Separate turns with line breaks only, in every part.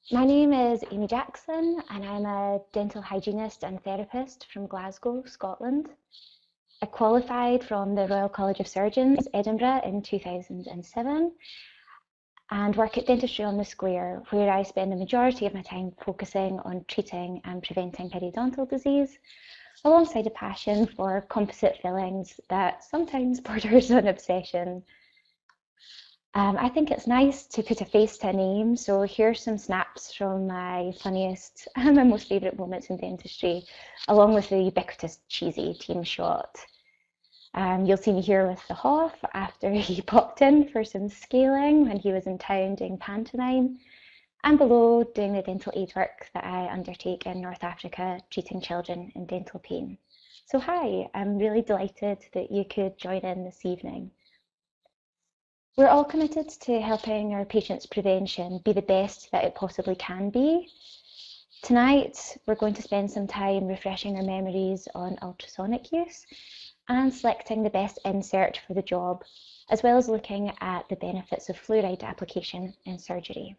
My name is Amy Jackson and I'm a dental hygienist and therapist from Glasgow, Scotland. I qualified from the Royal College of Surgeons, Edinburgh in 2007 and work at Dentistry on the Square, where I spend the majority of my time focusing on treating and preventing periodontal disease, alongside a passion for composite fillings that sometimes borders on obsession. I think it's nice to put a face to a name, so here's some snaps from my funniest and my most favourite moments in dentistry, along with the ubiquitous cheesy team shot. You'll see me here with the Hoff after he popped in for some scaling when he was in town doing pantomime, and below doing the dental aid work that I undertake in North Africa, treating children in dental pain. So hi, I'm really delighted that you could join in this evening. We're all committed to helping our patients' prevention be the best that it possibly can be. Tonight, we're going to spend some time refreshing our memories on ultrasonic use and selecting the best insert for the job, as well as looking at the benefits of fluoride application in surgery.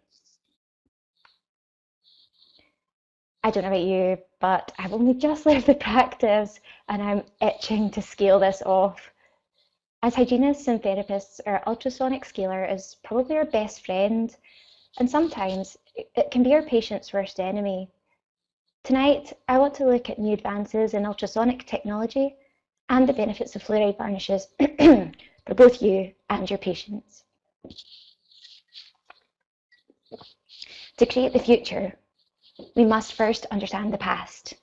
I don't know about you, but I've only just left the practice and I'm itching to scale this off. As hygienists and therapists, our ultrasonic scaler is probably our best friend, and sometimes it can be our patient's worst enemy. Tonight, I want to look at new advances in ultrasonic technology and the benefits of fluoride varnishes for both you and your patients. To create the future, we must first understand the past.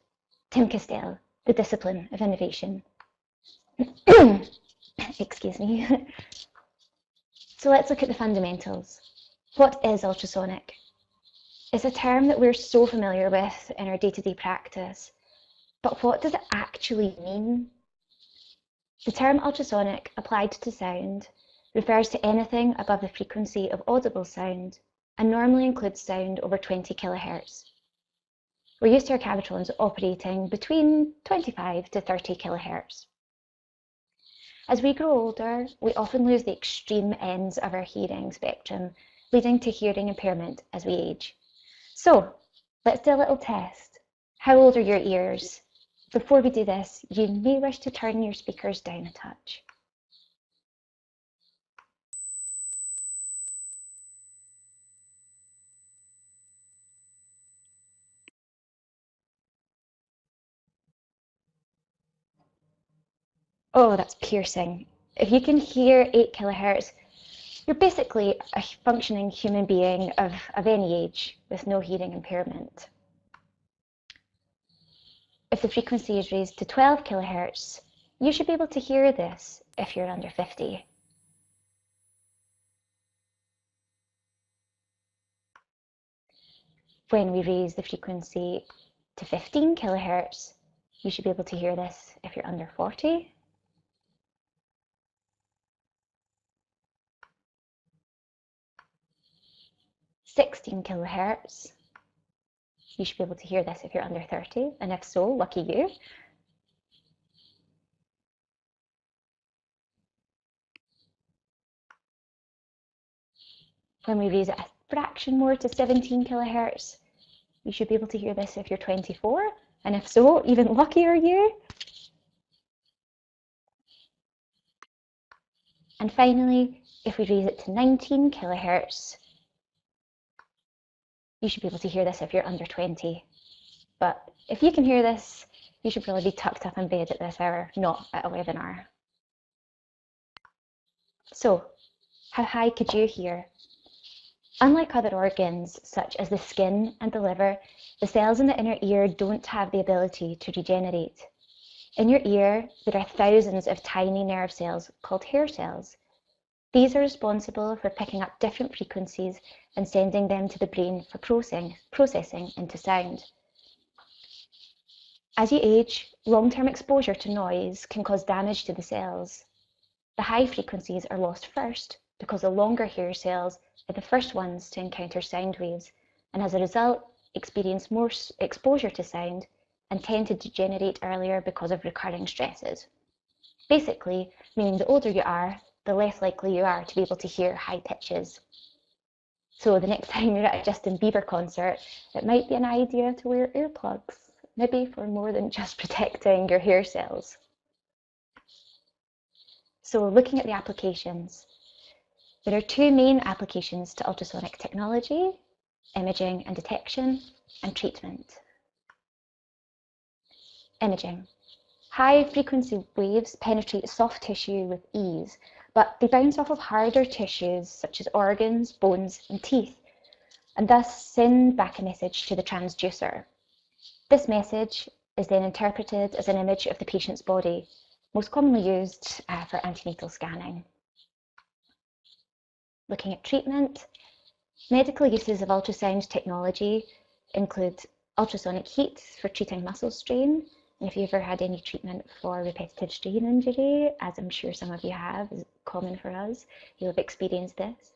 Tim Castell, the discipline of innovation. Excuse me. So let's look at the fundamentals. What is ultrasonic? It's a term that we're so familiar with in our day-to-day practice, but what does it actually mean? The term ultrasonic applied to sound refers to anything above the frequency of audible sound and normally includes sound over 20 kilohertz. We're used to our cavitrons operating between 25 to 30 kilohertz. As we grow older, we often lose the extreme ends of our hearing spectrum, leading to hearing impairment as we age. So, let's do a little test. How old are your ears? Before we do this, you may wish to turn your speakers down a touch. Oh, that's piercing. If you can hear 8 kilohertz, you're basically a functioning human being of any age with no hearing impairment. If the frequency is raised to 12 kilohertz, you should be able to hear this if you're under 50. When we raise the frequency to 15 kilohertz, you should be able to hear this if you're under 40. "16 kilohertz, you should be able to hear this if you're under 30, and if so, lucky you. When we raise it a fraction more to 17 kilohertz, you should be able to hear this if you're 24, and if so, even luckier you. And finally, if we raise it to 19 kilohertz, you should be able to hear this if you're under 20. But if you can hear this, you should probably be tucked up in bed at this hour, not at a webinar. So, how high could you hear? Unlike other organs, such as the skin and the liver, the cells in the inner ear don't have the ability to regenerate. In your ear, there are thousands of tiny nerve cells called hair cells. These are responsible for picking up different frequencies and sending them to the brain for processing into sound. As you age, long-term exposure to noise can cause damage to the cells. The high frequencies are lost first because the longer hair cells are the first ones to encounter sound waves, and as a result, experience more exposure to sound and tend to degenerate earlier because of recurring stresses. Basically, meaning the older you are, the less likely you are to be able to hear high pitches. So the next time you're at a Justin Bieber concert, it might be an idea to wear earplugs, maybe for more than just protecting your hair cells. So looking at the applications, there are two main applications to ultrasonic technology: imaging and detection, and treatment. Imaging. High frequency waves penetrate soft tissue with ease, but they bounce off of harder tissues such as organs, bones, and teeth, and thus send back a message to the transducer. This message is then interpreted as an image of the patient's body, most commonly used for antenatal scanning. Looking at treatment, medical uses of ultrasound technology include ultrasonic heat for treating muscle strain. And if you've ever had any treatment for repetitive strain injury, as I'm sure some of you have, is common for us, you'll have experienced this.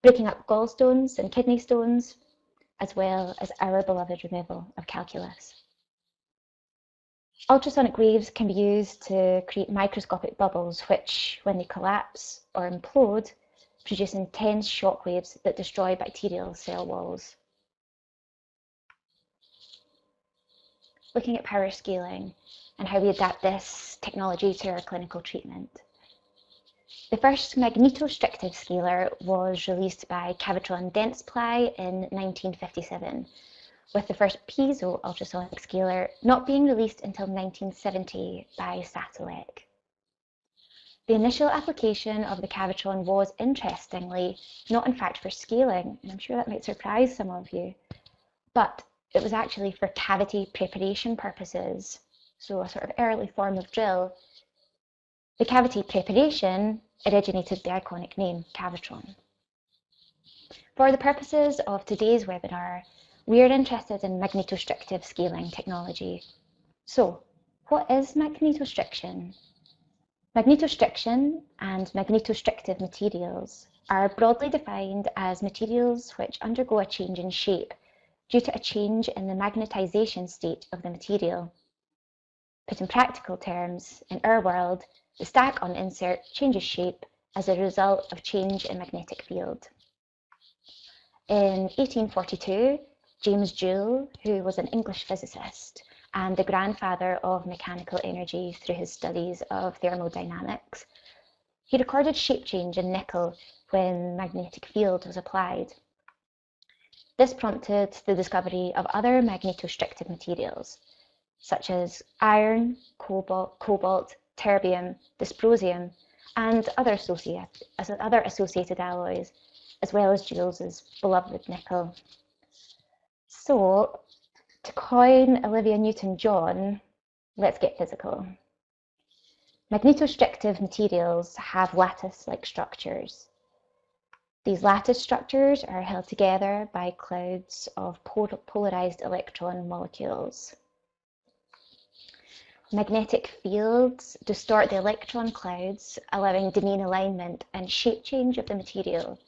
Breaking up gallstones and kidney stones, as well as our beloved removal of calculus. Ultrasonic waves can be used to create microscopic bubbles which, when they collapse or implode, produce intense shock waves that destroy bacterial cell walls. Looking at power scaling and how we adapt this technology to our clinical treatment. The first magnetostrictive scaler was released by Cavitron Dentsply in 1957, with the first piezo ultrasonic scaler not being released until 1970 by Satellec. The initial application of the Cavitron was, interestingly, not in fact for scaling, and I'm sure that might surprise some of you, but it was actually for cavity preparation purposes, so a sort of early form of drill. The cavity preparation originated the iconic name Cavitron. For the purposes of today's webinar, we are interested in magnetostrictive scaling technology. So, what is magnetostriction? Magnetostriction and magnetostrictive materials are broadly defined as materials which undergo a change in shape due to a change in the magnetization state of the material. Put in practical terms, in our world, the stack on insert changes shape as a result of change in magnetic field. In 1842, James Joule, who was an English physicist and the grandfather of mechanical energy through his studies of thermodynamics, he recorded shape change in nickel when magnetic field was applied. This prompted the discovery of other magnetostrictive materials, such as iron, cobalt, terbium, dysprosium, and other associated alloys, as well as Joule's beloved nickel. So, to coin Olivia Newton-John, let's get physical. Magnetostrictive materials have lattice-like structures. These lattice structures are held together by clouds of polarized electron molecules. Magnetic fields distort the electron clouds, allowing domain alignment and shape change of the material.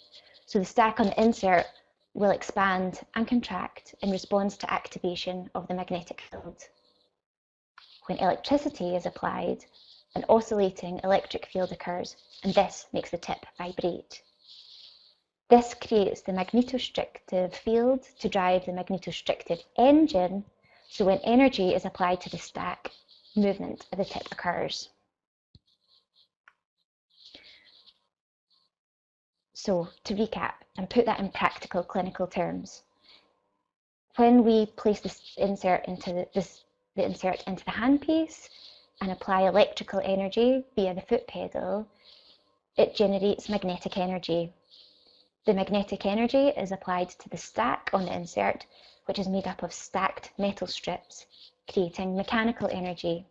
So the stack on the insert will expand and contract in response to activation of the magnetic field. When electricity is applied, an oscillating electric field occurs, and this makes the tip vibrate. This creates the magnetostrictive field to drive the magnetostrictive engine, so when energy is applied to the stack, movement of the tip occurs. So, to recap and put that in practical clinical terms, when we place the insert into the handpiece and apply electrical energy via the foot pedal, it generates magnetic energy. The magnetic energy is applied to the stack on the insert, which is made up of stacked metal strips, creating mechanical energy.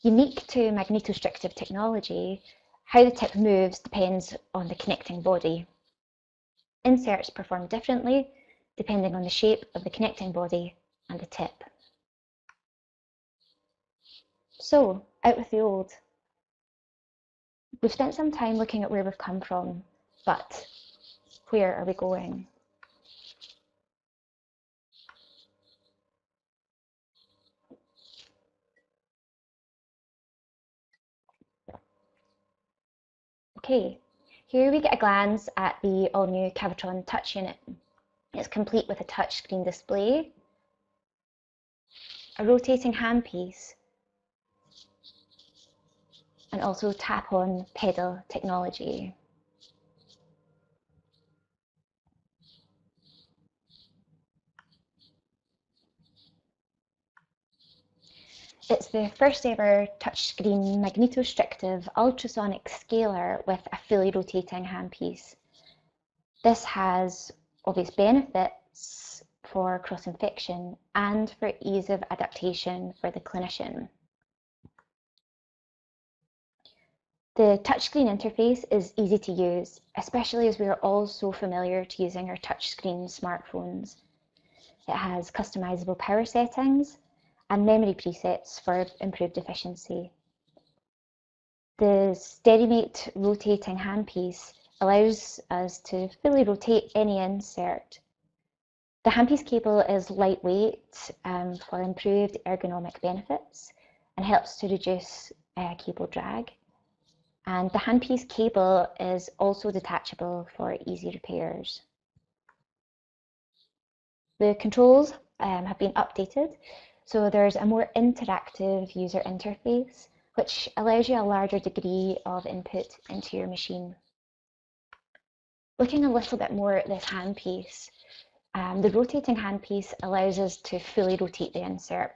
Unique to magnetostrictive technology, how the tip moves depends on the connecting body. Inserts perform differently depending on the shape of the connecting body and the tip. So, out with the old. We've spent some time looking at where we've come from, but where are we going? Okay, Here we get a glance at the all-new Cavitron Touch Unit. It's complete with a touchscreen display, a rotating handpiece, and also tap-on pedal technology. It's the first ever touchscreen magnetostrictive ultrasonic scaler with a fully rotating handpiece. This has obvious benefits for cross-infection and for ease of adaptation for the clinician. The touchscreen interface is easy to use, especially as we are all so familiar to using our touchscreen smartphones. It has customizable power settings and memory presets for improved efficiency. The SteadyMate rotating handpiece allows us to fully rotate any insert. The handpiece cable is lightweight for improved ergonomic benefits and helps to reduce cable drag. And the handpiece cable is also detachable for easy repairs. The controls have been updated, so there's a more interactive user interface, which allows you a larger degree of input into your machine. Looking a little bit more at this handpiece, the rotating handpiece allows us to fully rotate the insert.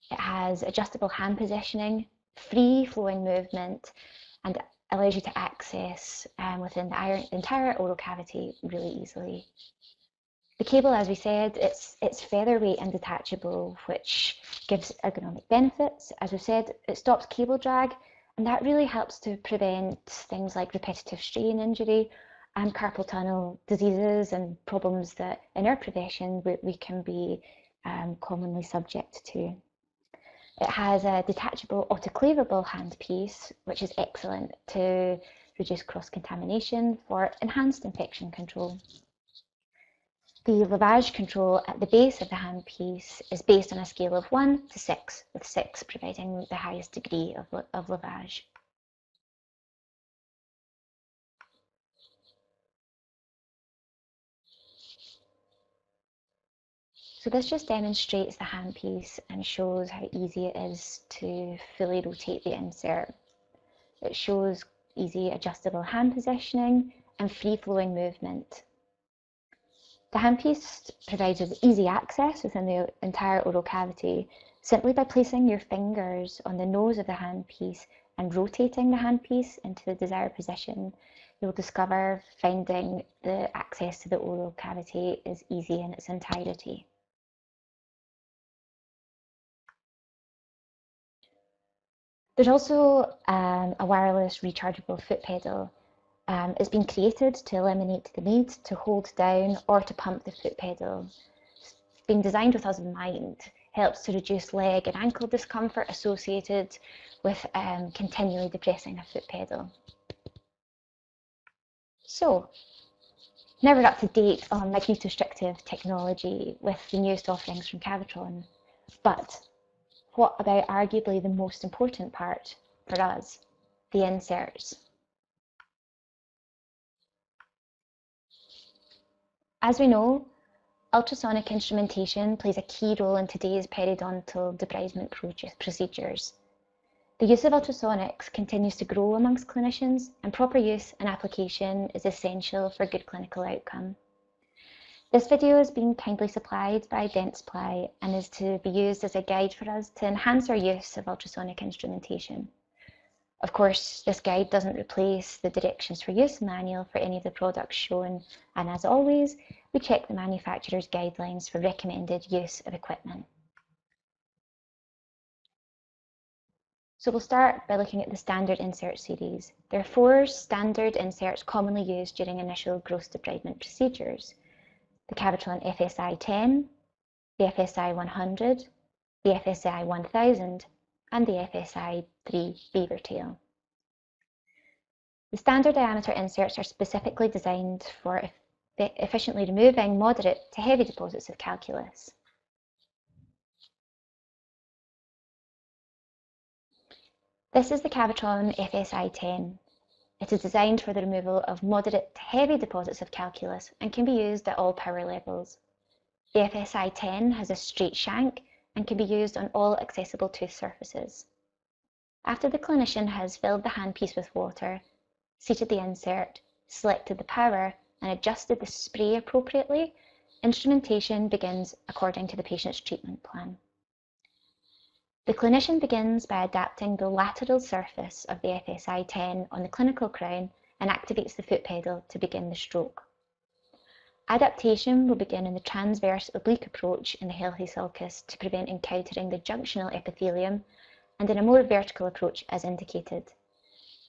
It has adjustable hand positioning, free-flowing movement, and allows you to access within the entire oral cavity really easily. The cable, as we said, it's featherweight and detachable, which gives ergonomic benefits. As we said, it stops cable drag, and that really helps to prevent things like repetitive strain injury and carpal tunnel diseases and problems that in our profession we can be commonly subject to. It has a detachable autoclavable handpiece, which is excellent to reduce cross-contamination for enhanced infection control. The lavage control at the base of the handpiece is based on a scale of 1 to 6, with 6 providing the highest degree of lavage. So this just demonstrates the handpiece and shows how easy it is to fully rotate the insert. It shows easy adjustable hand positioning and free-flowing movement. The handpiece provides us easy access within the entire oral cavity simply by placing your fingers on the nose of the handpiece and rotating the handpiece into the desired position. You'll discover finding the access to the oral cavity is easy in its entirety. There's also a wireless rechargeable foot pedal. It's been created to eliminate the need to hold down or to pump the foot pedal. It's been designed with us in mind, helps to reduce leg and ankle discomfort associated with continually depressing a foot pedal. So, now we're up to date on magnetostrictive technology with the newest offerings from Cavitron. But what about arguably the most important part for us, the inserts? As we know, ultrasonic instrumentation plays a key role in today's periodontal debridement procedures. The use of ultrasonics continues to grow amongst clinicians, and proper use and application is essential for good clinical outcome. This video is being kindly supplied by Dentsply and is to be used as a guide for us to enhance our use of ultrasonic instrumentation. Of course, this guide doesn't replace the directions for use manual for any of the products shown, and as always, we check the manufacturer's guidelines for recommended use of equipment. So we'll start by looking at the standard insert series. There are 4 standard inserts commonly used during initial gross debridement procedures: the Cavitron FSI 10, the FSI 100, the FSI 1000, and the FSI 3 beaver tail. The standard diameter inserts are specifically designed for efficiently removing moderate to heavy deposits of calculus. This is the Cavitron FSI 10. It is designed for the removal of moderate to heavy deposits of calculus and can be used at all power levels. The FSI-10 has a straight shank and can be used on all accessible tooth surfaces. After the clinician has filled the handpiece with water, seated the insert, selected the power, and adjusted the spray appropriately, instrumentation begins according to the patient's treatment plan. The clinician begins by adapting the lateral surface of the FSI-10 on the clinical crown and activates the foot pedal to begin the stroke. Adaptation will begin in the transverse oblique approach in the healthy sulcus to prevent encountering the junctional epithelium, and in a more vertical approach as indicated.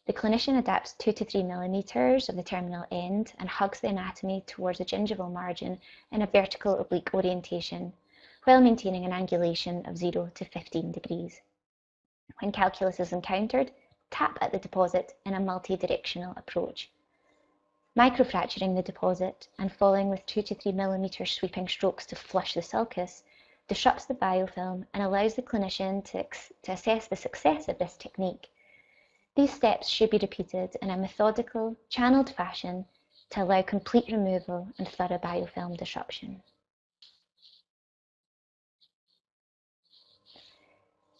The clinician adapts 2 to 3 millimeters of the terminal end and hugs the anatomy towards the gingival margin in a vertical oblique orientation, while maintaining an angulation of 0 to 15 degrees. When calculus is encountered, tap at the deposit in a multi-directional approach. Microfracturing the deposit and following with 2 to 3 millimeter sweeping strokes to flush the sulcus disrupts the biofilm and allows the clinician to assess the success of this technique. These steps should be repeated in a methodical, channeled fashion to allow complete removal and thorough biofilm disruption.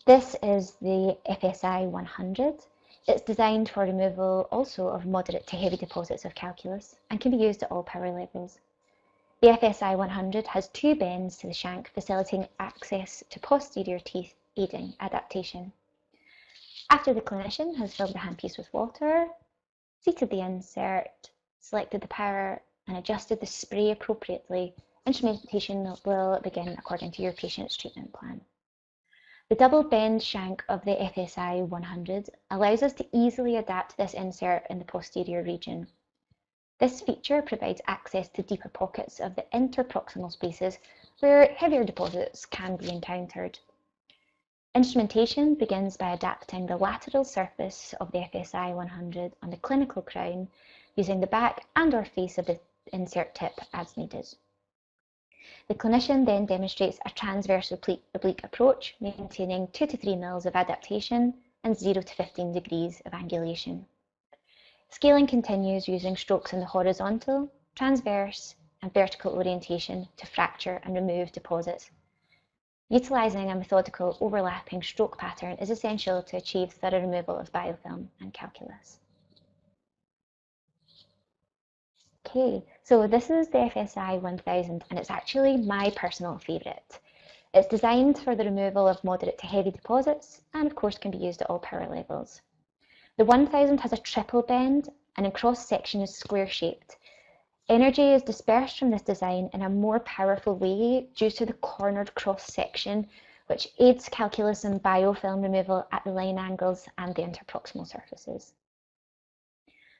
This is the FSI 100. It's designed for removal also of moderate to heavy deposits of calculus and can be used at all power levels. The FSI 100 has 2 bends to the shank, facilitating access to posterior teeth, aiding adaptation. After the clinician has filled the handpiece with water, seated the insert, selected the power, and adjusted the spray appropriately, instrumentation will begin according to your patient's treatment plan. The double bend shank of the FSI 100 allows us to easily adapt this insert in the posterior region. This feature provides access to deeper pockets of the interproximal spaces where heavier deposits can be encountered. Instrumentation begins by adapting the lateral surface of the FSI 100 on the clinical crown using the back and/or face of the insert tip as needed. The clinician then demonstrates a transverse oblique approach, maintaining 2 to 3 mils of adaptation and 0 to 15 degrees of angulation. Scaling continues using strokes in the horizontal, transverse, and vertical orientation to fracture and remove deposits. Utilising a methodical overlapping stroke pattern is essential to achieve thorough removal of biofilm and calculus. Okay, so this is the FSI 1000 and it's actually my personal favourite. It's designed for the removal of moderate to heavy deposits and of course can be used at all power levels. The 1000 has a triple bend and in cross section is square shaped. Energy is dispersed from this design in a more powerful way due to the cornered cross section, which aids calculus and biofilm removal at the line angles and the interproximal surfaces.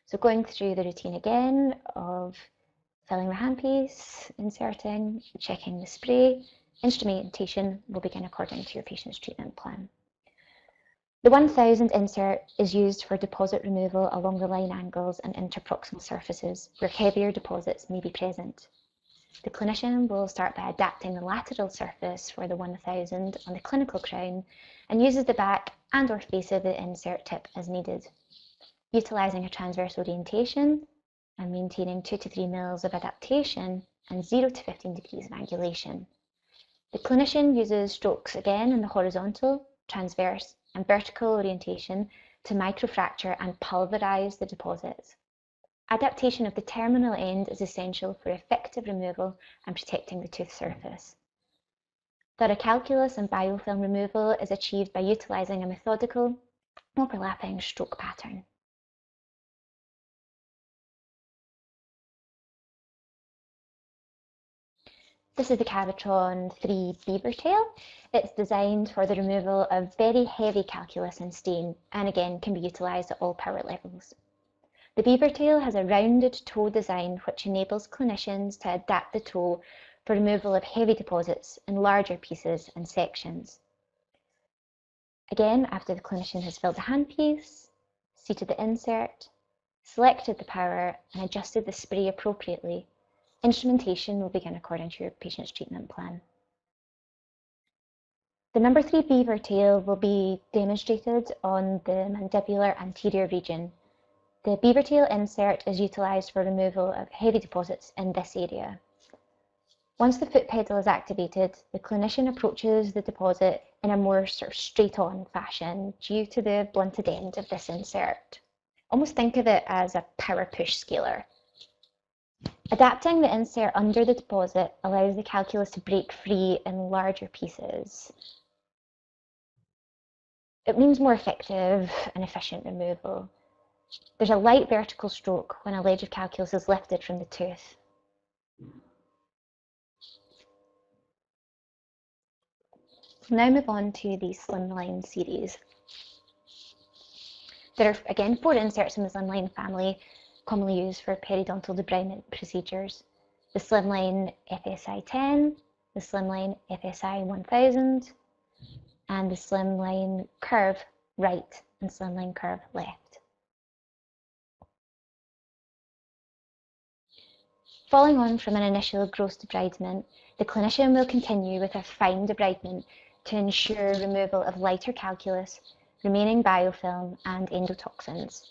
So going through the routine again of filling the handpiece, inserting, checking the spray, instrumentation will begin according to your patient's treatment plan. The 1000 insert is used for deposit removal along the line angles and interproximal surfaces where heavier deposits may be present. The clinician will start by adapting the lateral surface for the 1000 on the clinical crown and uses the back and/or face of the insert tip as needed. Utilising a transverse orientation and maintaining 2 to 3 mils of adaptation and 0 to 15 degrees of angulation. The clinician uses strokes again in the horizontal, transverse and vertical orientation to microfracture and pulverise the deposits. Adaptation of the terminal end is essential for effective removal and protecting the tooth surface. Thorough calculus and biofilm removal is achieved by utilising a methodical, overlapping stroke pattern. This is the Cavitron 3 beaver tail. It's designed for the removal of very heavy calculus and stain and again can be utilised at all power levels. The beaver tail has a rounded toe design which enables clinicians to adapt the toe for removal of heavy deposits in larger pieces and sections. Again, after the clinician has filled the handpiece, seated the insert, selected the power and adjusted the spray appropriately, instrumentation will begin according to your patient's treatment plan. The number 3 beaver tail will be demonstrated on the mandibular anterior region. The beaver tail insert is utilised for removal of heavy deposits in this area. Once the foot pedal is activated, the clinician approaches the deposit in a more sort of straight-on fashion due to the blunted end of this insert. Almost think of it as a power push scaler. Adapting the insert under the deposit allows the calculus to break free in larger pieces. It means more effective and efficient removal. There's a light vertical stroke when a ledge of calculus is lifted from the tooth. We'll now move on to the slimline series. There are, again, 4 inserts in the slimline family, commonly used for periodontal debridement procedures. The slimline FSI 10, the slimline FSI 1000, and the slimline curve right and slimline curve left. Following on from an initial gross debridement, the clinician will continue with a fine debridement to ensure removal of lighter calculus, remaining biofilm and endotoxins.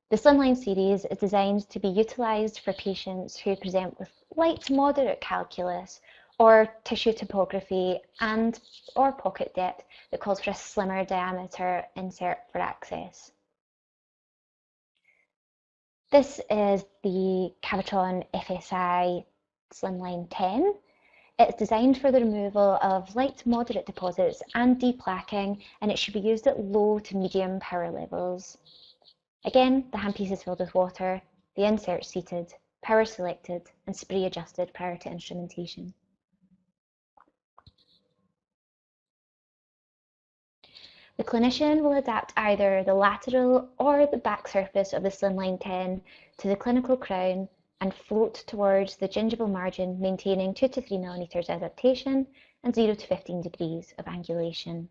The slimline series is designed to be utilised for patients who present with light to moderate calculus or tissue topography and or pocket depth that calls for a slimmer diameter insert for access. This is the Cavitron FSI Slimline 10. It's designed for the removal of light to moderate deposits and deplaquing, and it should be used at low to medium power levels. Again, the handpiece is filled with water, the insert seated, power selected, and spray adjusted prior to instrumentation. The clinician will adapt either the lateral or the back surface of the Slimline 10 to the clinical crown and float towards the gingival margin, maintaining 2 to 3 millimeters adaptation and 0 to 15 degrees of angulation.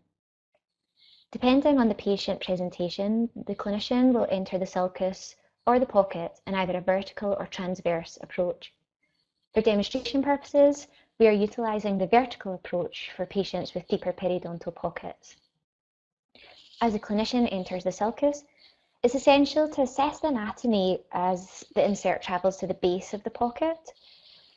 Depending on the patient presentation, the clinician will enter the sulcus or the pocket in either a vertical or transverse approach. For demonstration purposes, we are utilising the vertical approach for patients with deeper periodontal pockets. As the clinician enters the sulcus, it's essential to assess the anatomy as the insert travels to the base of the pocket.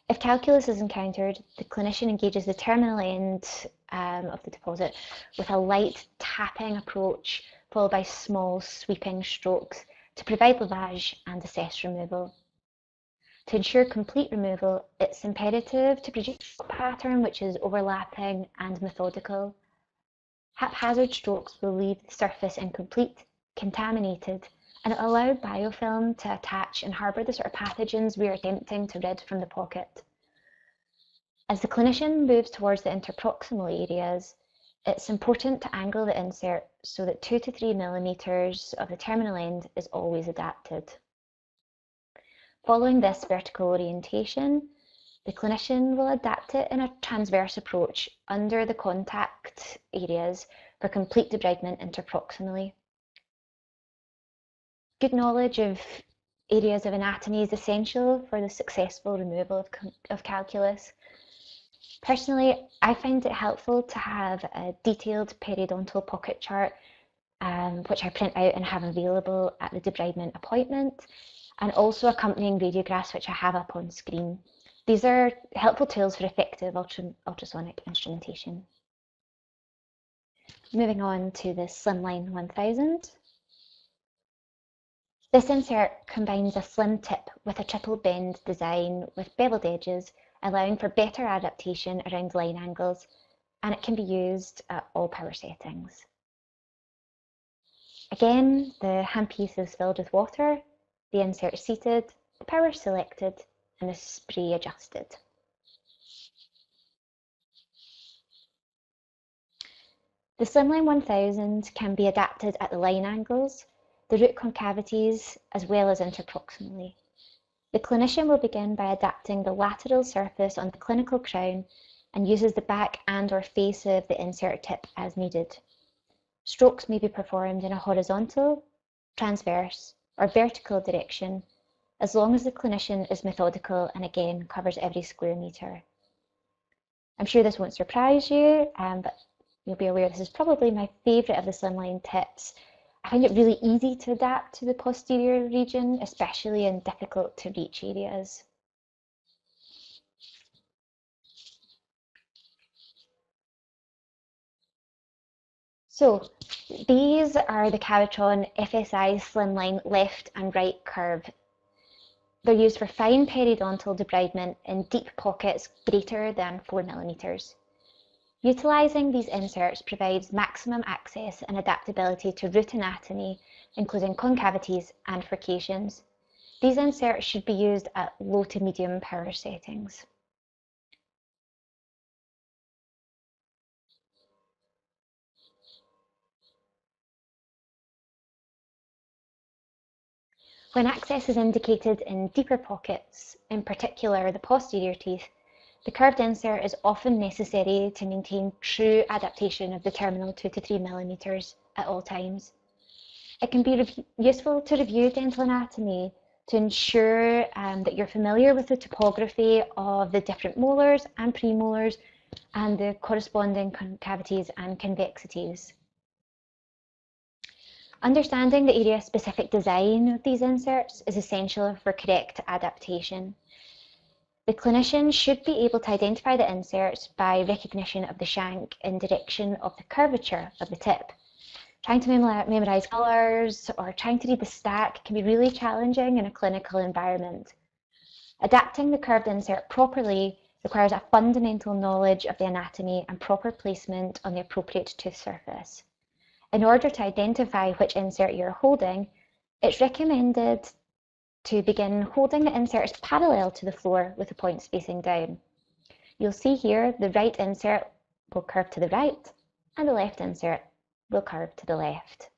If calculus is encountered, the clinician engages the terminal end of the deposit with a light tapping approach, followed by small sweeping strokes to provide lavage and assess removal. To ensure complete removal, it's imperative to produce a pattern which is overlapping and methodical. Haphazard strokes will leave the surface incomplete, contaminated, and allow biofilm to attach and harbour the sort of pathogens we are attempting to rid from the pocket. As the clinician moves towards the interproximal areas, it's important to angle the insert so that 2 to 3 millimeters of the terminal end is always adapted. Following this vertical orientation, the clinician will adapt it in a transverse approach under the contact areas for complete debridement interproximally. Good knowledge of areas of anatomy is essential for the successful removal of calculus. Personally, I find it helpful to have a detailed periodontal pocket chart, which I print out and have available at the debridement appointment, and also accompanying radiographs which I have up on screen. These are helpful tools for effective ultrasonic instrumentation. Moving on to the Slimline 1000. This insert combines a slim tip with a triple bend design with beveled edges, allowing for better adaptation around line angles, and it can be used at all power settings. Again, the handpiece is filled with water, the insert seated, the power selected, and the spray adjusted. The Slimline 1000 can be adapted at the line angles, the root concavities, as well as interproximally. The clinician will begin by adapting the lateral surface on the clinical crown and uses the back and/or face of the insert tip as needed. Strokes may be performed in a horizontal, transverse, or vertical direction, as long as the clinician is methodical and again covers every square metre. I'm sure this won't surprise you, but you'll be aware this is probably my favourite of the Slimline tips, I find it really easy to adapt to the posterior region, especially in difficult to reach areas. So these are the Cavitron FSI slimline left and right curve. They're used for fine periodontal debridement in deep pockets greater than 4 millimeters. Utilising these inserts provides maximum access and adaptability to root anatomy, including concavities and furcations. These inserts should be used at low to medium power settings. When access is indicated in deeper pockets, in particular the posterior teeth, the curved insert is often necessary to maintain true adaptation of the terminal 2 to 3 millimeters at all times. It can be useful to review dental anatomy to ensure that you're familiar with the topography of the different molars and premolars and the corresponding concavities and convexities. Understanding the area-specific design of these inserts is essential for correct adaptation. The clinician should be able to identify the inserts by recognition of the shank in direction of the curvature of the tip. Trying to memorise colours or trying to read the stack can be really challenging in a clinical environment. Adapting the curved insert properly requires a fundamental knowledge of the anatomy and proper placement on the appropriate tooth surface. In order to identify which insert you're holding, it's recommended to begin holding the inserts parallel to the floor with the points facing down. You'll see here the right insert will curve to the right and the left insert will curve to the left.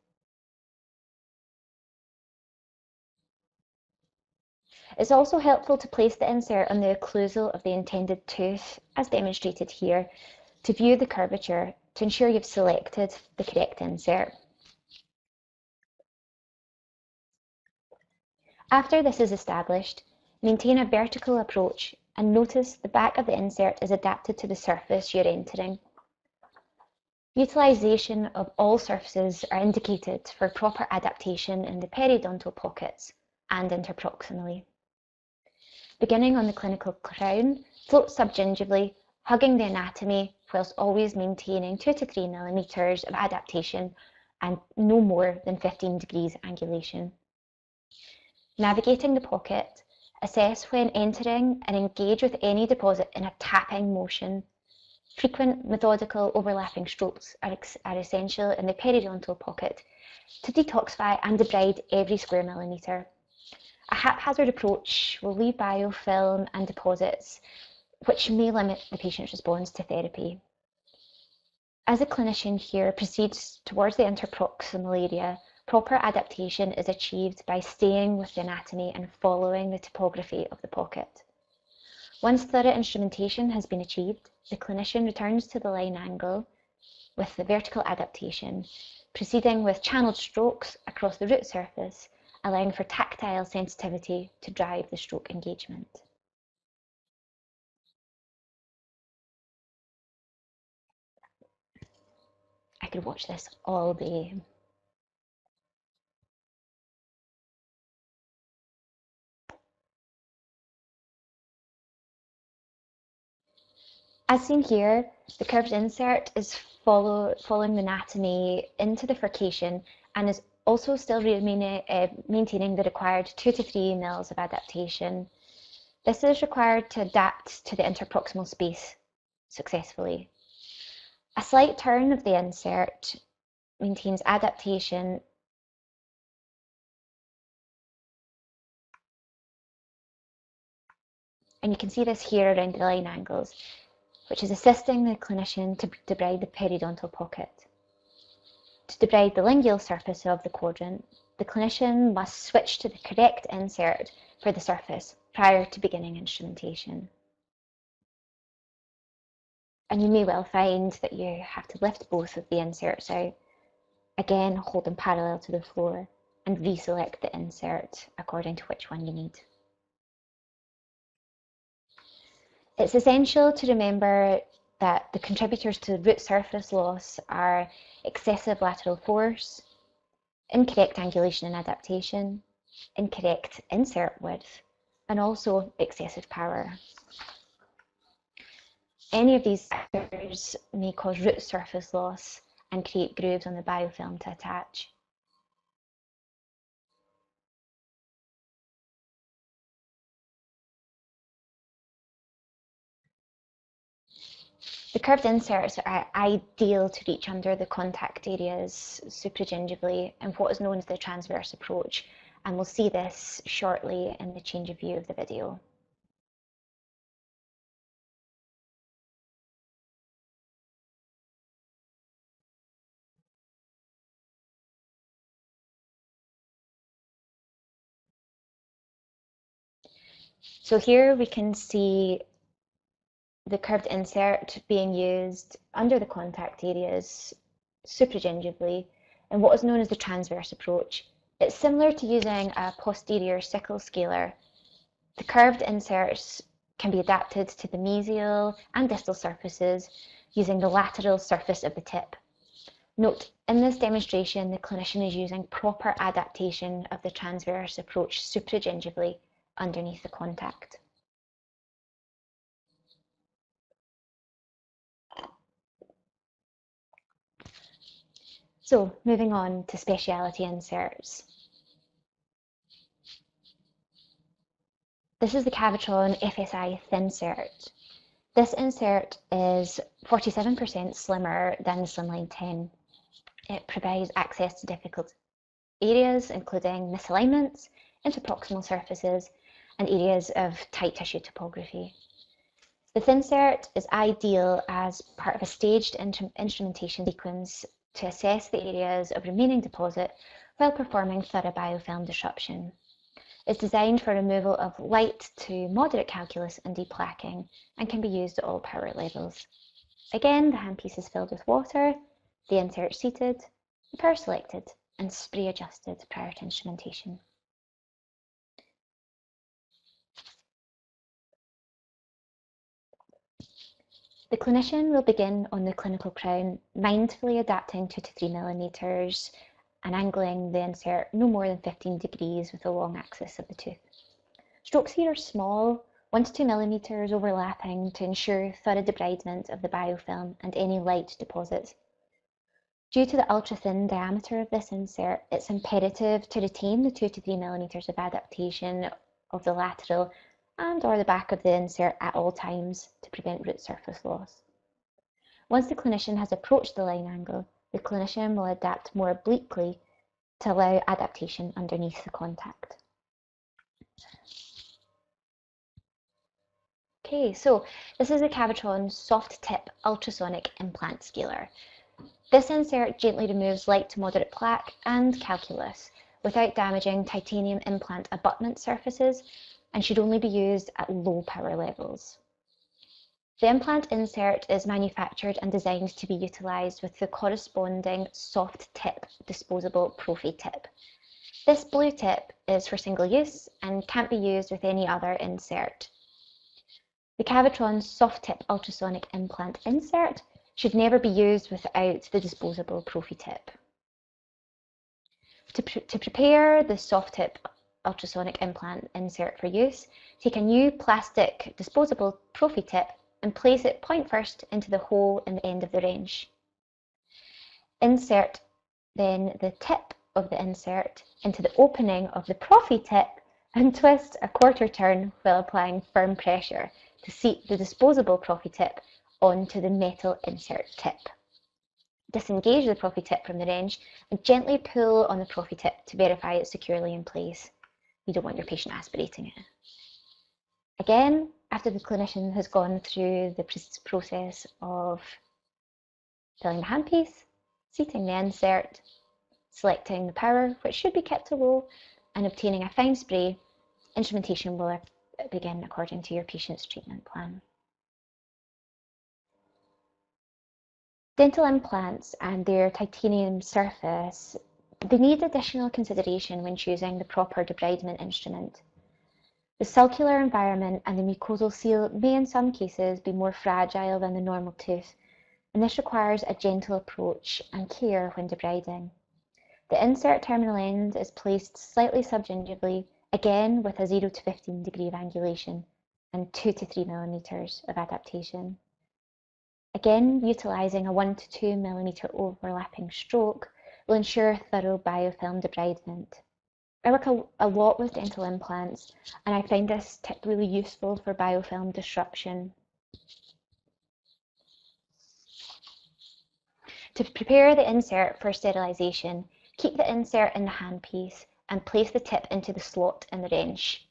It's also helpful to place the insert on the occlusal of the intended tooth, as demonstrated here, to view the curvature to ensure you've selected the correct insert. After this is established, maintain a vertical approach and notice the back of the insert is adapted to the surface you're entering. Utilisation of all surfaces are indicated for proper adaptation in the periodontal pockets and interproximally. Beginning on the clinical crown, float subgingivally, hugging the anatomy whilst always maintaining 2 to 3 millimeters of adaptation and no more than 15 degrees angulation. Navigating the pocket, assess when entering and engage with any deposit in a tapping motion. Frequent methodical overlapping strokes are essential in the periodontal pocket to detoxify and debride every square millimeter. A haphazard approach will leave biofilm and deposits, which may limit the patient's response to therapy. As a clinician here proceeds towards the interproximal area, proper adaptation is achieved by staying with the anatomy and following the topography of the pocket. Once thorough instrumentation has been achieved, the clinician returns to the line angle with the vertical adaptation, proceeding with channeled strokes across the root surface, allowing for tactile sensitivity to drive the stroke engagement. I could watch this all day. As seen here, the curved insert is following the anatomy into the furcation and is also still maintaining the required 2 to 3 mils of adaptation. This is required to adapt to the interproximal space successfully. A slight turn of the insert maintains adaptation and you can see this here around the line angles, which is assisting the clinician to debride the periodontal pocket. To debride the lingual surface of the quadrant, the clinician must switch to the correct insert for the surface prior to beginning instrumentation. And you may well find that you have to lift both of the inserts out, again hold them parallel to the floor, and reselect the insert according to which one you need. It's essential to remember that the contributors to root surface loss are excessive lateral force, incorrect angulation and adaptation, incorrect insert width, and also excessive power. Any of these factors may cause root surface loss and create grooves on the biofilm to attach. The curved inserts are ideal to reach under the contact areas supragingivally in what is known as the transverse approach, and we'll see this shortly in the change of view of the video. So here we can see the curved insert being used under the contact areas supragingivally in what is known as the transverse approach. It's similar to using a posterior sickle scaler. The curved inserts can be adapted to the mesial and distal surfaces using the lateral surface of the tip. Note, in this demonstration, the clinician is using proper adaptation of the transverse approach supragingivally underneath the contact. So, moving on to specialty inserts. This is the Cavitron FSI ThinSert. This insert is 47% slimmer than the Slimline 10. It provides access to difficult areas, including misalignments, interproximal surfaces, and areas of tight tissue topography. The ThinSert is ideal as part of a staged instrumentation sequence to assess the areas of remaining deposit while performing thorough biofilm disruption. It's designed for removal of light to moderate calculus and deplaquing and can be used at all power levels. Again, the handpiece is filled with water, the insert seated, the power selected, and spray adjusted prior to instrumentation. The clinician will begin on the clinical crown, mindfully adapting 2 to 3 millimeters and angling the insert no more than 15 degrees with the long axis of the tooth. Strokes here are small, 1 to 2 millimeters overlapping to ensure thorough debridement of the biofilm and any light deposits. Due to the ultra-thin diameter of this insert, it's imperative to retain the 2 to 3 millimeters of adaptation of the lateral and or the back of the insert at all times to prevent root surface loss. Once the clinician has approached the line angle, the clinician will adapt more obliquely to allow adaptation underneath the contact. Okay, so this is a Cavitron soft tip ultrasonic implant scaler. This insert gently removes light to moderate plaque and calculus without damaging titanium implant abutment surfaces and should only be used at low power levels. The implant insert is manufactured and designed to be utilised with the corresponding soft tip disposable prophy tip. This blue tip is for single use and can't be used with any other insert. The Cavitron soft tip ultrasonic implant insert should never be used without the disposable prophy tip. To prepare the soft tip ultrasonic implant insert for use, take a new plastic disposable prophy tip and place it point first into the hole in the end of the wrench. Insert then the tip of the insert into the opening of the prophy tip and twist a quarter turn while applying firm pressure to seat the disposable prophy tip onto the metal insert tip. Disengage the prophy tip from the wrench and gently pull on the prophy tip to verify it's securely in place. You don't want your patient aspirating it. Again, after the clinician has gone through the process of filling the handpiece, seating the insert, selecting the power, which should be kept to low, and obtaining a fine spray, instrumentation will begin according to your patient's treatment plan. Dental implants and their titanium surface, they need additional consideration when choosing the proper debridement instrument. The sulcular environment and the mucosal seal may in some cases be more fragile than the normal tooth, and this requires a gentle approach and care when debriding. The insert terminal end is placed slightly subgingivally, again with a 0 to 15 degree of angulation and 2 to 3 millimeters of adaptation. Again, utilising a 1 to 2 millimeter overlapping stroke will ensure thorough biofilm debridement. I work a lot with dental implants, and I find this tip really useful for biofilm disruption. To prepare the insert for sterilisation, keep the insert in the handpiece and place the tip into the slot in the wrench.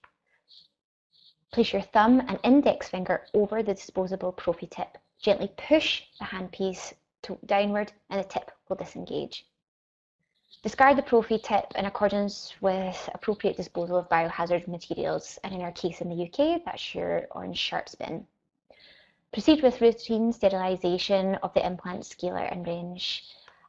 Place your thumb and index finger over the disposable prophy tip. Gently push the handpiece downward and the tip will disengage. Discard the prophy tip in accordance with appropriate disposal of biohazard materials, and in our case in the UK, that's your orange sharps bin. Proceed with routine sterilisation of the implant scaler and wrench.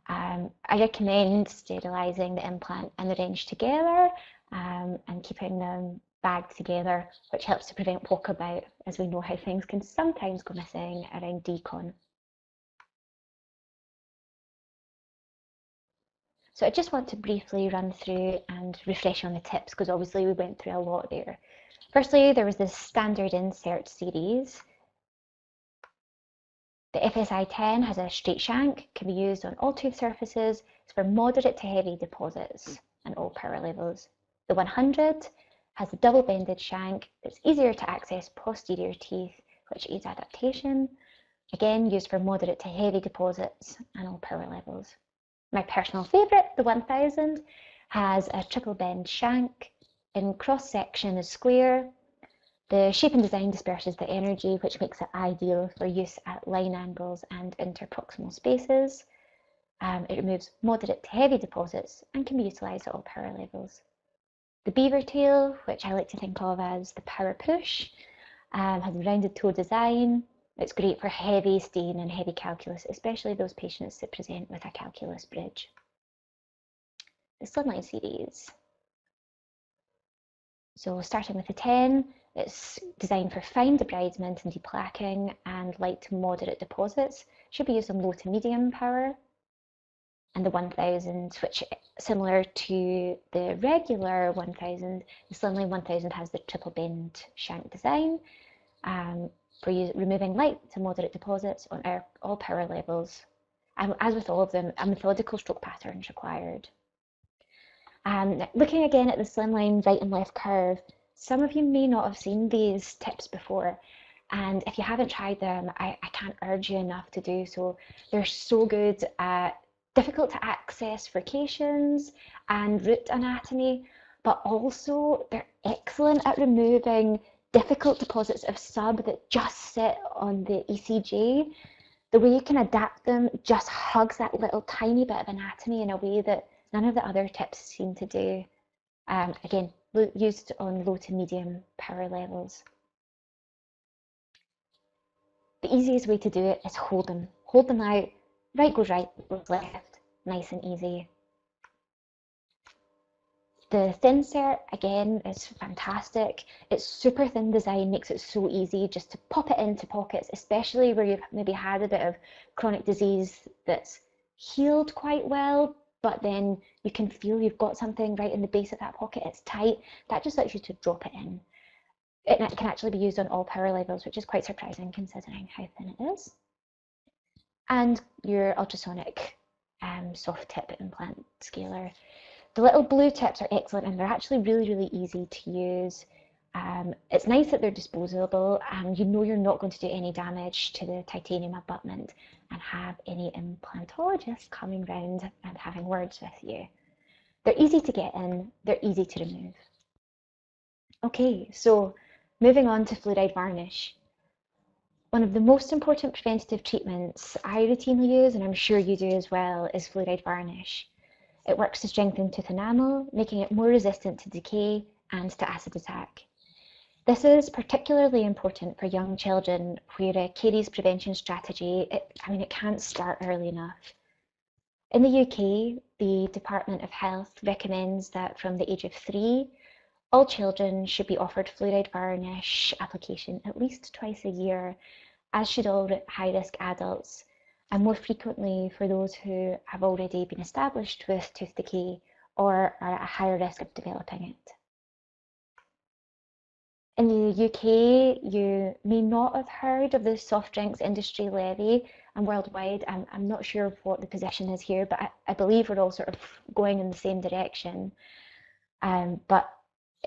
I recommend sterilising the implant and the wrench together and keeping them bagged together, which helps to prevent walkabout, as we know how things can sometimes go missing around decon. So I just want to briefly run through and refresh on the tips, because obviously we went through a lot there. Firstly, there was this standard insert series. The FSI 10 has a straight shank, can be used on all tooth surfaces. It's for moderate to heavy deposits and all power levels. The 100 has a double bended shank that's easier to access posterior teeth, which aids adaptation. Again, used for moderate to heavy deposits and all power levels. My personal favourite, the 1000, has a triple bend shank. In cross section is square. The shape and design disperses the energy, which makes it ideal for use at line angles and interproximal spaces. It removes moderate to heavy deposits and can be utilised at all power levels. The beaver tail, which I like to think of as the power push, has a rounded toe design. It's great for heavy stain and heavy calculus, especially those patients that present with a calculus bridge. The slimline series. So starting with the 10, it's designed for fine debridement and deplaquing and light to moderate deposits. Should be used on low to medium power. And the 1000, which similar to the regular 1000, the Slimline 1000 has the triple bend shank design for removing light to moderate deposits on all power levels. As with all of them, a methodical stroke pattern is required. Looking again at the Slimline right and left curve, some of you may not have seen these tips before, and if you haven't tried them, I can't urge you enough to do so. They're so good at difficult to access frications and root anatomy, but also they're excellent at removing difficult deposits of sub that just sit on the ECG. The way you can adapt them just hugs that little tiny bit of anatomy in a way that none of the other tips seem to do. Again, used on low to medium power levels. The easiest way to do it is hold them. Hold them out, right goes right, goes left, nice and easy. The thin cert, again, is fantastic. Its super thin design makes it so easy just to pop it into pockets, especially where you've maybe had a bit of chronic disease that's healed quite well, but then you can feel you've got something right in the base of that pocket, it's tight. That just lets you to drop it in. It can actually be used on all power levels, which is quite surprising considering how thin it is. And your ultrasonic soft tip implant scaler. The little blue tips are excellent, and they're actually really, really easy to use. It's nice that they're disposable, and you know you're not going to do any damage to the titanium abutment and have any implantologists coming round and having words with you. They're easy to get in, they're easy to remove. Okay, so moving on to fluoride varnish. One of the most important preventative treatments I routinely use, and I'm sure you do as well, is fluoride varnish. It works to strengthen tooth enamel, making it more resistant to decay and to acid attack. This is particularly important for young children where a caries prevention strategy, it can't start early enough. In the UK, the Department of Health recommends that from the age of 3, all children should be offered fluoride varnish application at least twice a year, as should all high-risk adults. and more frequently for those who have already been established with tooth decay or are at a higher risk of developing it. In the UK, you may not have heard of the soft drinks industry levy, and worldwide, I'm not sure what the position is here, but I believe we're all sort of going in the same direction. But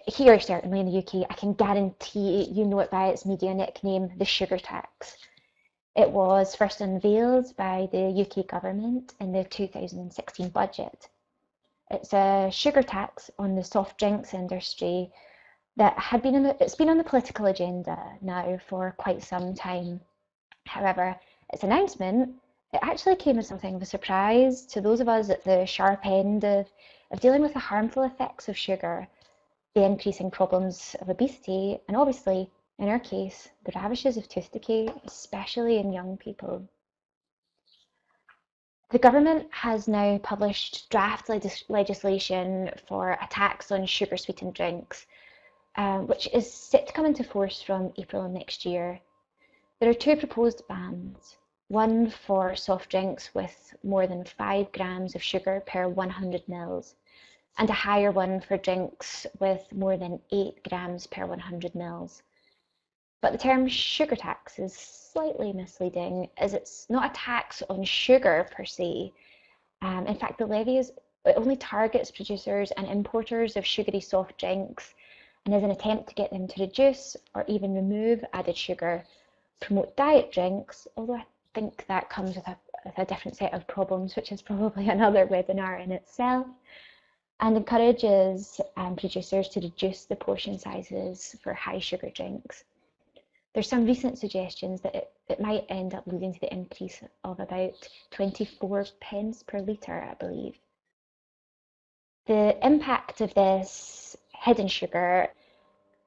here, certainly in the UK, I can guarantee you know it by its media nickname, the sugar tax. It was first unveiled by the UK government in the 2016 budget. It's a sugar tax on the soft drinks industry that had been it's been on the political agenda now for quite some time. However, its announcement, it actually came as something of a surprise to those of us at the sharp end of dealing with the harmful effects of sugar, the increasing problems of obesity, and obviously, in our case, the ravages of tooth decay, especially in young people. The government has now published draft legislation for a tax on sugar sweetened drinks, which is set to come into force from April next year. There are two proposed bans, one for soft drinks with more than 5 grams of sugar per 100 mils, and a higher one for drinks with more than 8 grams per 100 mils. But the term sugar tax is slightly misleading, as it's not a tax on sugar per se. In fact, the levy it only targets producers and importers of sugary soft drinks, and is an attempt to get them to reduce or even remove added sugar, promote diet drinks, although I think that comes with a different set of problems, which is probably another webinar in itself, and encourages producers to reduce the portion sizes for high sugar drinks. There's some recent suggestions that it might end up leading to the increase of about 24 pence per litre, I believe. The impact of this hidden sugar,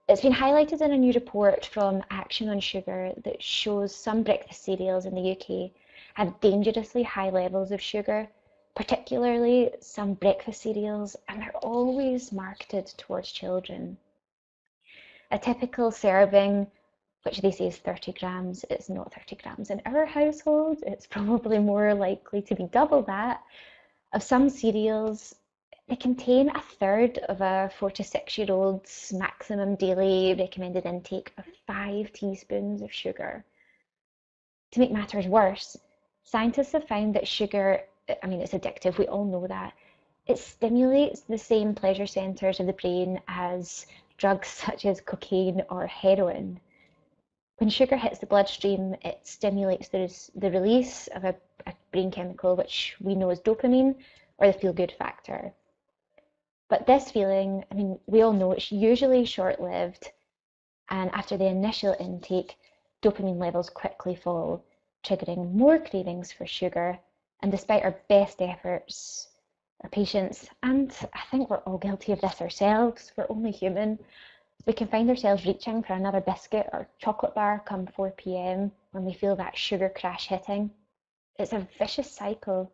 it's been highlighted in a new report from Action on Sugar that shows some breakfast cereals in the UK have dangerously high levels of sugar, particularly some breakfast cereals, and they're always marketed towards children. A typical serving, which they say is 30 grams, it's not 30 grams. In our household, it's probably more likely to be double that. Of some cereals, they contain a third of a 4 to 6-year-old's maximum daily recommended intake of 5 teaspoons of sugar. To make matters worse, scientists have found that sugar, I mean, it's addictive, we all know that. It stimulates the same pleasure centers of the brain as drugs such as cocaine or heroin. When sugar hits the bloodstream, it stimulates the release of a brain chemical which we know as dopamine, or the feel-good factor. But this feeling, I mean, we all know it's usually short-lived, and after the initial intake, dopamine levels quickly fall, triggering more cravings for sugar. And despite our best efforts, our patients, and I think we're all guilty of this ourselves, we're only human, we can find ourselves reaching for another biscuit or chocolate bar come 4 p.m. when we feel that sugar crash hitting. It's a vicious cycle.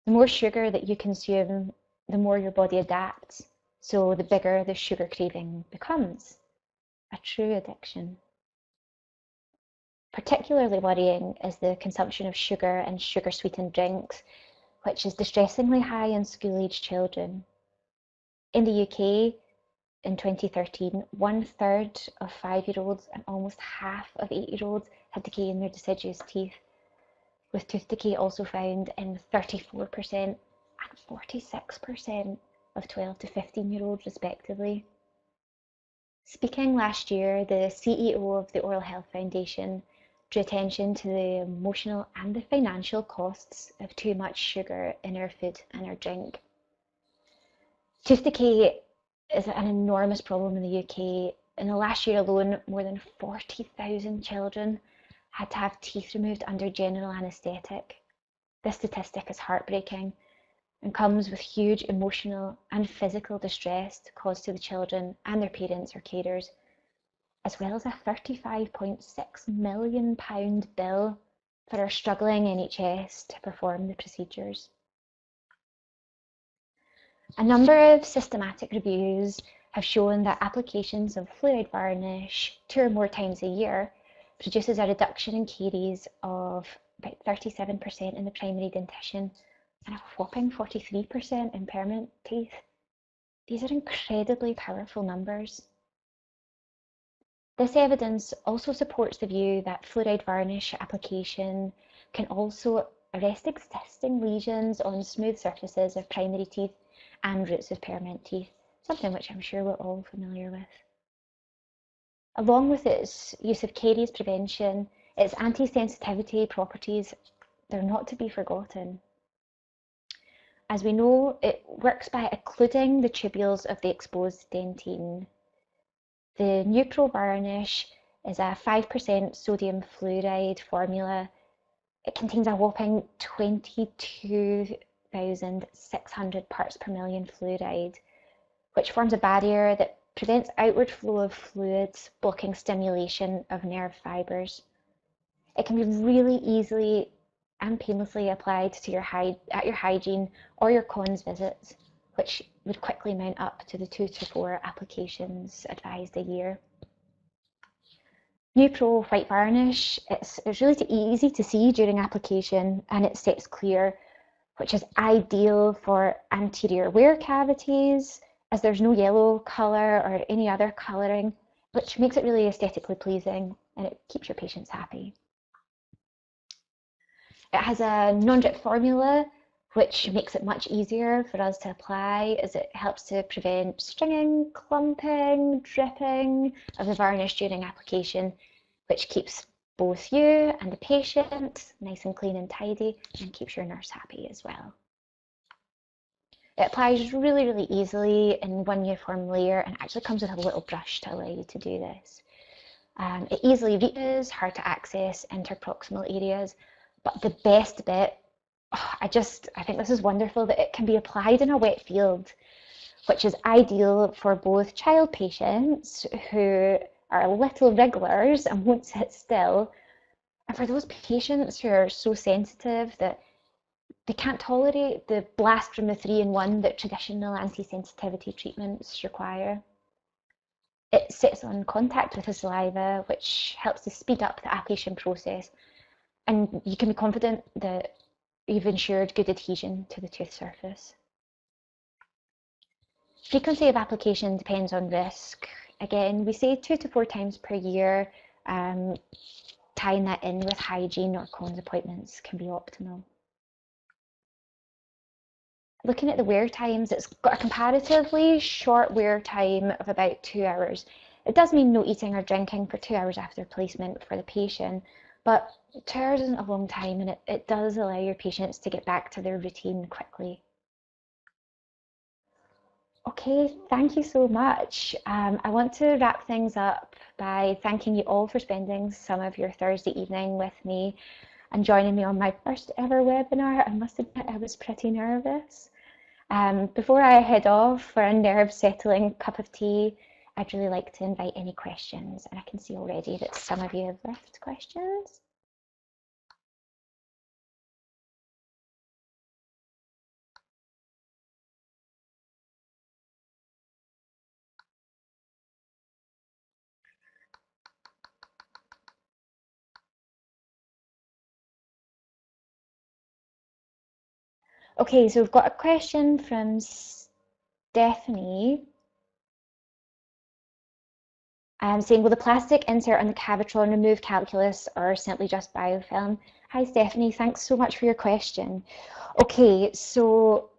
The more sugar that you consume, the more your body adapts, so the bigger the sugar craving becomes. A true addiction. Particularly worrying is the consumption of sugar and sugar-sweetened drinks, which is distressingly high in school-aged children. In the UK, in 2013, 1/3 of 5-year-olds and almost half of 8-year-olds had decay in their deciduous teeth, with tooth decay also found in 34% and 46% of 12 to 15-year-olds respectively. Speaking last year, the CEO of the Oral Health Foundation drew attention to the emotional and the financial costs of too much sugar in our food and our drink. Tooth decay is an enormous problem in the UK. In the last year alone, more than 40,000 children had to have teeth removed under general anaesthetic. This statistic is heartbreaking and comes with huge emotional and physical distress caused to the children and their parents or carers, as well as a £35.6 million bill for our struggling NHS to perform the procedures. A number of systematic reviews have shown that applications of fluoride varnish 2 or more times a year produces a reduction in caries of about 37% in the primary dentition, and a whopping 43% in permanent teeth. These are incredibly powerful numbers. This evidence also supports the view that fluoride varnish application can also arrest existing lesions on smooth surfaces of primary teeth and roots of permanent teeth, something which I'm sure we're all familiar with. Along with its use of caries prevention, its anti-sensitivity properties, they're not to be forgotten. As we know, it works by occluding the tubules of the exposed dentine. The neutral varnish is a 5% sodium fluoride formula. It contains a whopping 22,600 parts per million fluoride, which forms a barrier that prevents outward flow of fluids, blocking stimulation of nerve fibers. It can be really easily and painlessly applied to at your hygiene or your cons visits, which would quickly mount up to the 2 to 4 applications advised a year. Neutral white varnish, it's really easy to see during application, and it sets clear, which is ideal for anterior wear cavities, as there's no yellow colour or any other colouring, which makes it really aesthetically pleasing, and it keeps your patients happy. It has a non-drip formula, which makes it much easier for us to apply, as it helps to prevent stringing, clumping, dripping of the varnish during application, which keeps both you and the patient nice and clean and tidy, and keeps your nurse happy as well. It applies really, really easily in one uniform layer, and actually comes with a little brush to allow you to do this. It easily reaches hard to access interproximal areas, but the best bit, I think this is wonderful, that it can be applied in a wet field, which is ideal for both child patients who are little wrigglers and won't sit still, and for those patients who are so sensitive that they can't tolerate the blast from the 3-in-1 that traditional anti-sensitivity treatments require. It sits on contact with the saliva, which helps to speed up the application process, and you can be confident that you've ensured good adhesion to the tooth surface. Frequency of application depends on risk. Again, we say 2 to 4 times per year. Tying that in with hygiene or cons appointments can be optimal. Looking at the wear times, it's got a comparatively short wear time of about 2 hours. It does mean no eating or drinking for 2 hours after placement for the patient, but 2 hours isn't a long time, and it does allow your patients to get back to their routine quickly. Okay, thank you so much. I want to wrap things up by thanking you all for spending some of your Thursday evening with me and joining me on my first ever webinar. I must admit I was pretty nervous. Before I head off for a nerve-settling cup of tea, I'd really like to invite any questions, and I can see already that some of you have left questions. Okay, so we've got a question from Stephanie saying, will the plastic insert on the cavitron remove calculus or simply just biofilm? Hi Stephanie, thanks so much for your question. Okay, so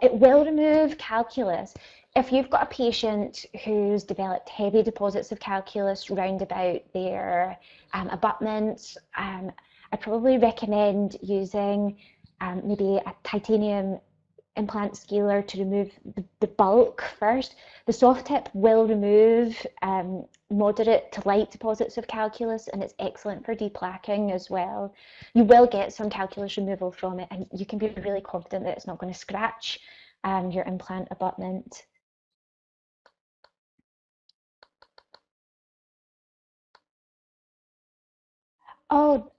it will remove calculus. If you've got a patient who's developed heavy deposits of calculus round about their abutments, I'd probably recommend using maybe a titanium implant scaler to remove the bulk first. The soft tip will remove moderate to light deposits of calculus, and it's excellent for deplaquing as well. You will get some calculus removal from it, and you can be really confident that it's not going to scratch your implant abutment. Oh,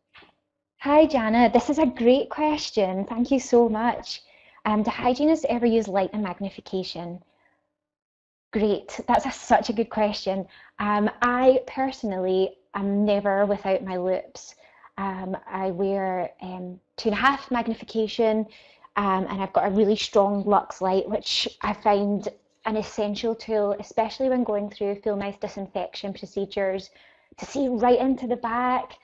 hi Jana, this is a great question. Thank you so much. Do hygienists ever use light and magnification? Great, that's such a good question. I personally am never without my loupes. I wear 2.5 magnification, and I've got a really strong lux light, which I find an essential tool, especially when going through full mouth disinfection procedures, to see right into the back.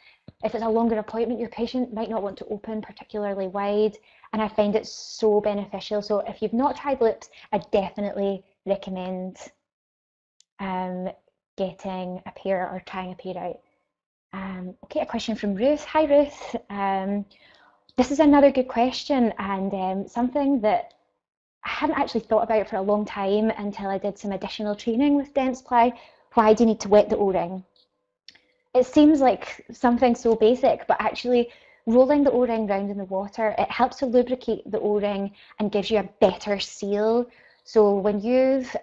If it's a longer appointment, your patient might not want to open particularly wide, and I find it so beneficial. So if you've not tried lips, I definitely recommend um, getting a pair or trying a pair out. Okay, a question from Ruth. Hi, Ruth. This is another good question, and something that I hadn't actually thought about for a long time until I did some additional training with Dentsply. Why do you need to wet the O-ring? It seems like something so basic, but actually rolling the O-ring round in the water, it helps to lubricate the O-ring and gives you a better seal. So when you've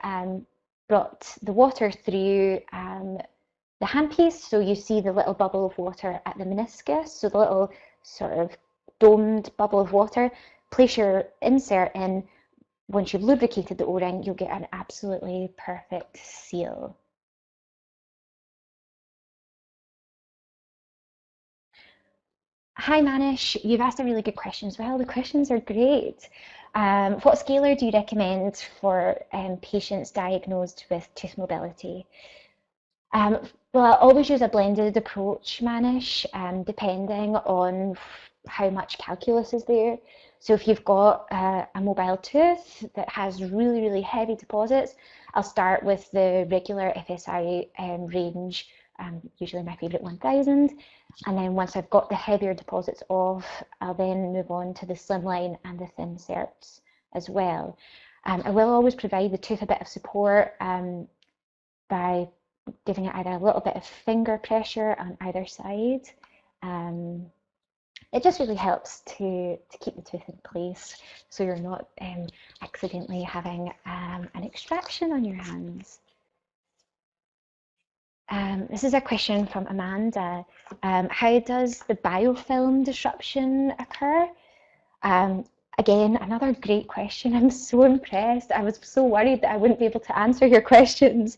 brought the water through the handpiece, so you see the little bubble of water at the meniscus, so the little sort of domed bubble of water, place your insert in. Once you've lubricated the O-ring, you'll get an absolutely perfect seal. Hi Manish, you've asked a really good question as well. The questions are great. What scaler do you recommend for patients diagnosed with tooth mobility? Um, well, I always use a blended approach, Manish, depending on how much calculus is there. So if you've got a mobile tooth that has really, really heavy deposits, I'll start with the regular FSI range, usually my favourite 1000. And then once I've got the heavier deposits off, I'll then move on to the slimline and the thin certs as well. I will always provide the tooth a bit of support by giving it either a little bit of finger pressure on either side. It just really helps to keep the tooth in place so you're not accidentally having an extraction on your hands. This is a question from Amanda. How does the biofilm disruption occur? Again, another great question. I'm so impressed. I was so worried that I wouldn't be able to answer your questions.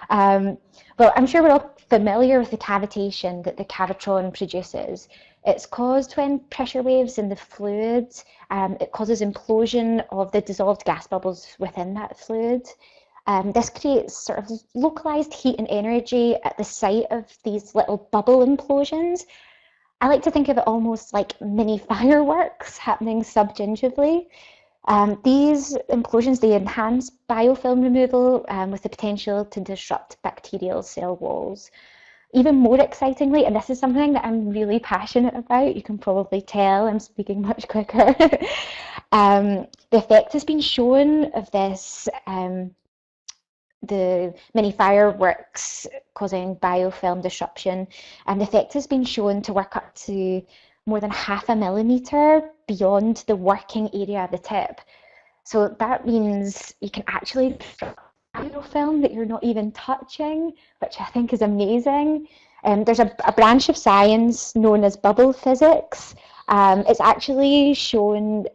Well, I'm sure we're all familiar with the cavitation that the cavitron produces. It's caused when pressure waves in the fluid, it causes implosion of the dissolved gas bubbles within that fluid. This creates sort of localized heat and energy at the site of these little bubble implosions. I like to think of it almost like mini fireworks happening subgingivally. These implosions, they enhance biofilm removal with the potential to disrupt bacterial cell walls. Even more excitingly, and this is something that I'm really passionate about, you can probably tell I'm speaking much quicker. The effect has been shown of this, the mini fireworks causing biofilm disruption, and the effect has been shown to work up to more than 0.5 millimeter beyond the working area of the tip. So that means you can actually biofilm that you're not even touching, which I think is amazing. There's a branch of science known as bubble physics. It's actually shown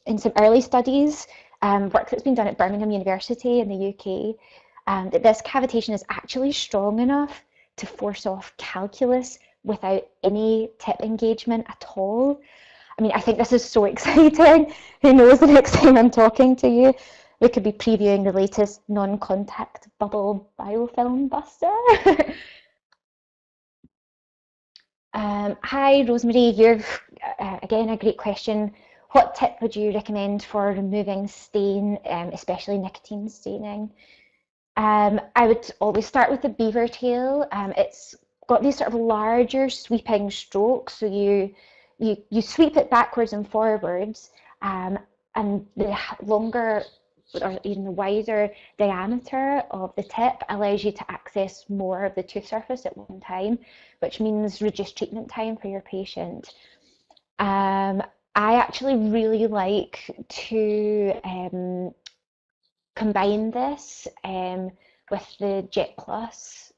in some early studies, work that's been done at Birmingham University in the UK, that this cavitation is actually strong enough to force off calculus without any tip engagement at all. I mean, I think this is so exciting. Who knows, the next time I'm talking to you, we could be previewing the latest non-contact bubble biofilm buster. Hi, Rosemary. You've, again, a great question. What tip would you recommend for removing stain, especially nicotine staining? I would always start with the beaver tail. It's got these sort of larger sweeping strokes, so you sweep it backwards and forwards, and the longer or even the wider diameter of the tip allows you to access more of the tooth surface at one time, which means reduced treatment time for your patient. I actually really like to combine this with the Jet Plus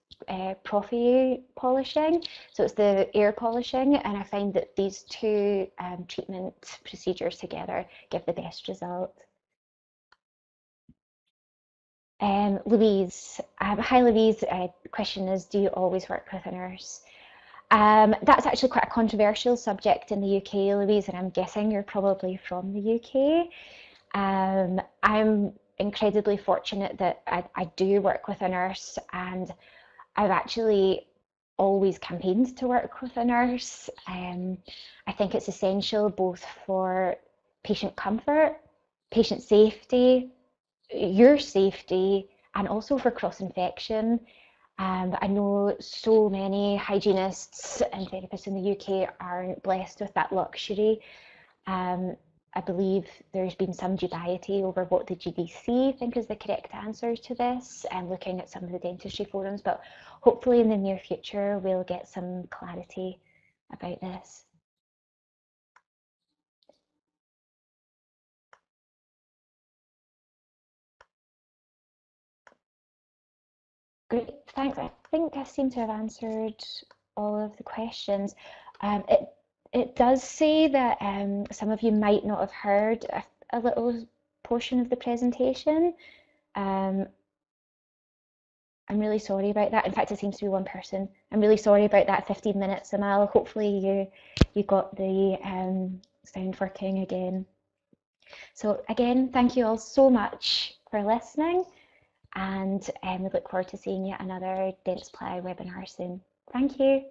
Profi polishing. So it's the air polishing, and I find that these two treatment procedures together give the best result. Louise, hi Louise, the question is, do you always work with a nurse? That's actually quite a controversial subject in the UK, Louise, and I'm guessing you're probably from the UK. I'm incredibly fortunate that I do work with a nurse, and I've actually always campaigned to work with a nurse. I think it's essential both for patient comfort, patient safety, your safety, and also for cross infection. I know so many hygienists and therapists in the UK aren't blessed with that luxury. Um, I believe there's been some dubiety over what the GDC think is the correct answer to this, and looking at some of the dentistry forums, but hopefully in the near future we'll get some clarity about this. Great, thanks. I think I seem to have answered all of the questions. It does say that some of you might not have heard a little portion of the presentation. Um, I'm really sorry about that. In fact, it seems to be one person. I'm really sorry about that 15 minutes, Amal. Hopefully you got the sound working again. So again, thank you all so much for listening, and we look forward to seeing yet another Dentsply webinar soon. Thank you.